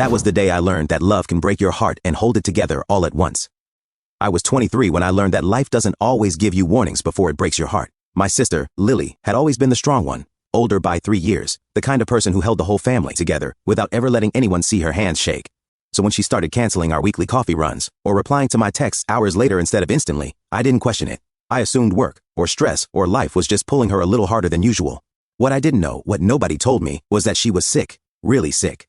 That was the day I learned that love can break your heart and hold it together all at once. I was 23 when I learned that life doesn't always give you warnings before it breaks your heart. My sister, Lily, had always been the strong one, older by 3 years, the kind of person who held the whole family together without ever letting anyone see her hands shake. So when she started canceling our weekly coffee runs, or replying to my texts hours later instead of instantly, I didn't question it. I assumed work, or stress, or life was just pulling her a little harder than usual. What I didn't know, what nobody told me, was that she was sick, really sick.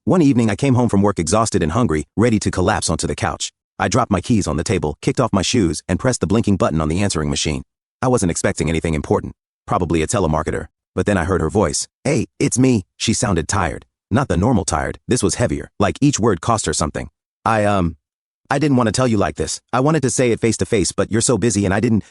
One evening I came home from work exhausted and hungry, ready to collapse onto the couch. I dropped my keys on the table, kicked off my shoes, and pressed the blinking button on the answering machine. I wasn't expecting anything important, probably a telemarketer, but then I heard her voice. "Hey, it's me." She sounded tired. Not the normal tired, this was heavier, like each word cost her something. I didn't want to tell you like this. I wanted to say it face to face, but you're so busy and I didn't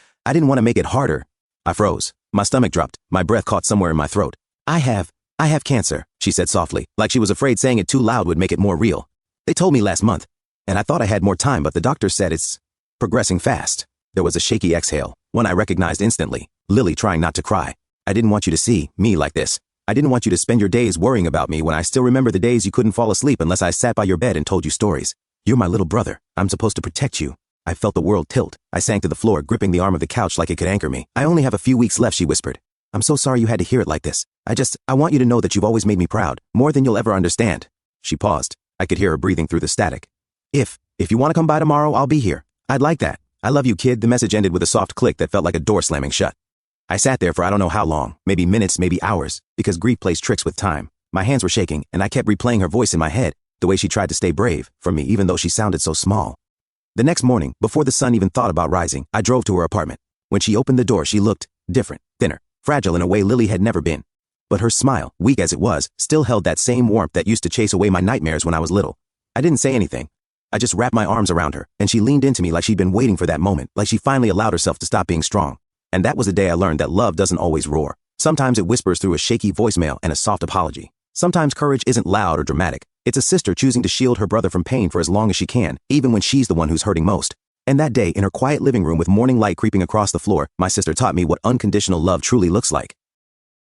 want to make it harder. I froze. My stomach dropped. My breath caught somewhere in my throat. I have cancer, she said softly, like she was afraid saying it too loud would make it more real. They told me last month, and I thought I had more time, but the doctor said it's progressing fast. There was a shaky exhale, one I recognized instantly. Lily trying not to cry. I didn't want you to see me like this. I didn't want you to spend your days worrying about me when I still remember the days you couldn't fall asleep unless I sat by your bed and told you stories. You're my little brother. I'm supposed to protect you. I felt the world tilt. I sank to the floor, gripping the arm of the couch like it could anchor me. I only have a few weeks left, she whispered. I'm so sorry you had to hear it like this. I want you to know that you've always made me proud, more than you'll ever understand. She paused. I could hear her breathing through the static. If you want to come by tomorrow, I'll be here. I'd like that. I love you, kid. The message ended with a soft click that felt like a door slamming shut. I sat there for I don't know how long, maybe minutes, maybe hours, because grief plays tricks with time. My hands were shaking, and I kept replaying her voice in my head, the way she tried to stay brave for me even though she sounded so small. The next morning, before the sun even thought about rising, I drove to her apartment. When she opened the door, she looked different, thinner, fragile in a way Lily had never been. But her smile, weak as it was, still held that same warmth that used to chase away my nightmares when I was little. I didn't say anything. I just wrapped my arms around her, and she leaned into me like she'd been waiting for that moment, like she finally allowed herself to stop being strong. And that was the day I learned that love doesn't always roar. Sometimes it whispers through a shaky voicemail and a soft apology. Sometimes courage isn't loud or dramatic. It's a sister choosing to shield her brother from pain for as long as she can, even when she's the one who's hurting most. And that day, in her quiet living room with morning light creeping across the floor, my sister taught me what unconditional love truly looks like.